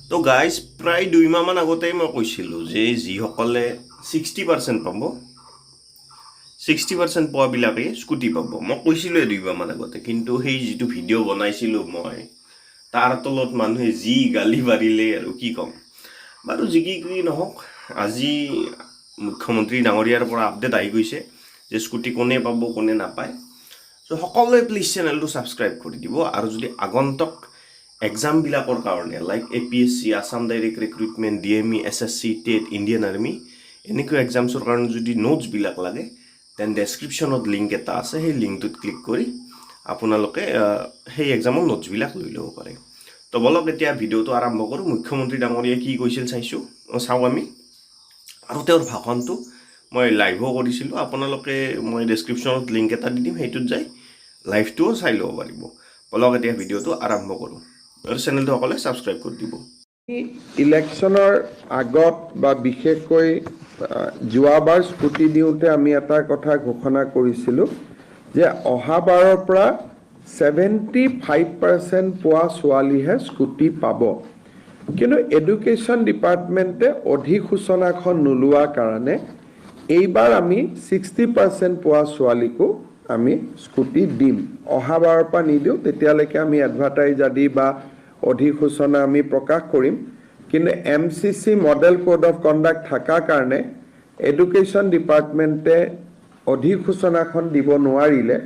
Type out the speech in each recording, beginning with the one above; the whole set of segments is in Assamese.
তো গাইজ প্ৰায় 2 মাহমান আগতেই মই কৈছিলোঁ যে যিসকলে 60% পাব 60% পোৱাবিলাকে স্কুটি পাব। মই কৈছিলোঁৱে 2 মাহমান আগতে, কিন্তু সেই যিটো ভিডিঅ' বনাইছিলোঁ মই তাৰ তলত মানুহে যি গালি পাৰিলে আৰু কি ক'ম। বাৰু যি কি নহওক, আজি মুখ্যমন্ত্ৰী ডাঙৰীয়াৰ পৰা আপডেট আহি গৈছে যে স্কুটি কোনে পাব কোনে নাপায়। চ' সকলোৱে প্লিজ চেনেলটো ছাবস্ক্ৰাইব কৰি দিব। আৰু যদি আগন্তুক এক্সামবিলাকৰ কাৰণে like APSC, Assam direct recruitment, DME, SSC, TET, Indian army এনেকুৱা এক্সামছৰ কাৰণে যদি নোটছবিলাক লাগে, দেন ডেছক্ৰিপশ্যনত লিংক এটা আছে, সেই লিংকটোত ক্লিক কৰি আপোনালোকে সেই এক্সামৰ নোটছবিলাক লৈ ল'ব পাৰে। তো বলক এতিয়া ভিডিঅ'টো আৰম্ভ কৰোঁ। মুখ্যমন্ত্ৰী ডাঙৰীয়াই কি কৈছিল চাওঁ আমি। আৰু তেওঁৰ ভাষণটো মই লাইভো কৰিছিলোঁ। আপোনালোকে মই ডেছক্ৰিপশ্যনত লিংক এটা দি দিম, সেইটোত যাই লাইভটোও চাই ল'ব পাৰিব। বলক এতিয়া ভিডিঅ'টো আৰম্ভ কৰোঁ আৰু চেনেলটো সকলোৱে ছাবস্ক্ৰাইব কৰি দিব। ইলেকশ্যনৰ আগত বা বিশেষকৈ যোৱাবাৰ স্কুটি দিওঁতে আমি এটা কথা ঘোষণা কৰিছিলোঁ যে অহাবাৰৰ পৰা 75% পোৱা ছোৱালীহে স্কুটি পাব। কিন্তু এডুকেশ্যন ডিপাৰ্টমেণ্টে অধিসূচনাখন নোলোৱাৰ কাৰণে এইবাৰ আমি 60% পোৱা ছোৱালীকো আমি স্কুটি দিম। অহাবাৰৰ পৰা নিদিওঁ, তেতিয়ালৈকে আমি এডভাৰটাইজ আদি বা অধিসূচনা আমি প্ৰকাশ কৰিম। কিন্তু MCC model code of conduct থকাৰ কাৰণে এডুকেশ্যন ডিপাৰ্টমেণ্টে অধিসূচনাখন দিব নোৱাৰিলে।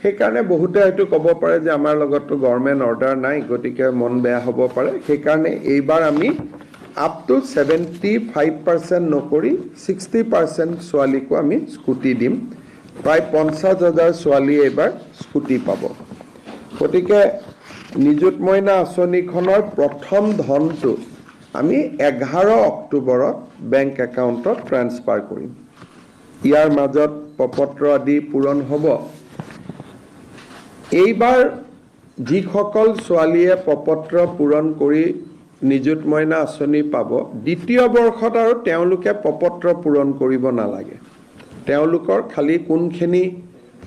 সেইকাৰণে বহুতে হয়তো ক'ব পাৰে যে আমাৰ লগততো গভৰ্ণমেণ্ট অৰ্ডাৰ নাই, গতিকে মন বেয়া হ'ব পাৰে। সেইকাৰণে এইবাৰ আমি আপ টু 75% নকৰি 60% ছোৱালীকো আমি স্কুটি দিম। প্ৰায় 50,000 ছোৱালীয়ে এইবাৰ স্কুটি পাব। গতিকে নিযুত মইনা আঁচনিখনৰ প্ৰথম ধনটো আমি 11 অক্টোবৰত বেংক একাউণ্টত ট্ৰান্সফাৰ কৰিম। ইয়াৰ মাজত প্ৰপত্ৰ আদি পূৰণ হ'ব। এইবাৰ যিসকল ছোৱালীয়ে প্ৰপত্ৰ পূৰণ কৰি নিযুত মইনা আঁচনি পাব, দ্বিতীয় বৰ্ষত আৰু তেওঁলোকে প্ৰপত্ৰ পূৰণ কৰিব নালাগে। তেওঁলোকৰ খালি কোনখিনি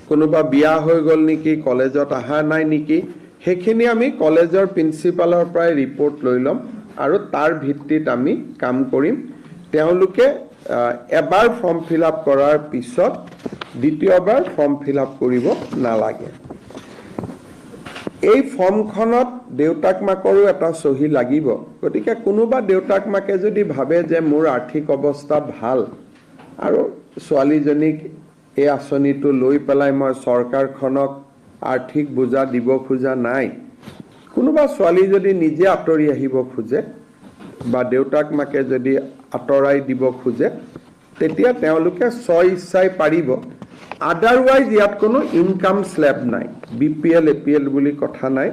কোনোবা বিয়া হৈ গ'ল নেকি, কলেজত অহা নাই নেকি, সেইখিনি আমি কলেজৰ প্ৰিন্সিপালৰ পৰাই ৰিপৰ্ট লৈ ল'ম আৰু তাৰ ভিত্তিত আমি কাম কৰিম। তেওঁলোকে এবাৰ ফৰ্ম ফিল আপ কৰাৰ পিছত দ্বিতীয়বাৰ ফৰ্ম ফিল আপ কৰিব নালাগে। এই ফৰ্মখনত দেউতাক মাকৰো এটা চহী লাগিব। গতিকে কোনোবা দেউতাক মাকে যদি ভাবে যে মোৰ আৰ্থিক অৱস্থা ভাল আৰু ছোৱালীজনীক এই আঁচনিটো লৈ পেলাই মই চৰকাৰখনক আৰ্থিক বোজা দিব খোজা নাই, কোনোবা ছোৱালী যদি নিজে আঁতৰি আহিব খোজে বা দেউতাক মাকে যদি আঁতৰাই দিব খোজে, তেতিয়া তেওঁলোকে স্ব ইচ্ছাই পাৰিব। আদাৰৱাইজ ইয়াত কোনো ইনকাম স্লেব নাই, BPL APL বুলি কথা নাই।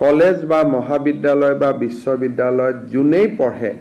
কলেজ বা মহাবিদ্যালয় বা বিশ্ববিদ্যালয়ত যোনেই পঢ়ে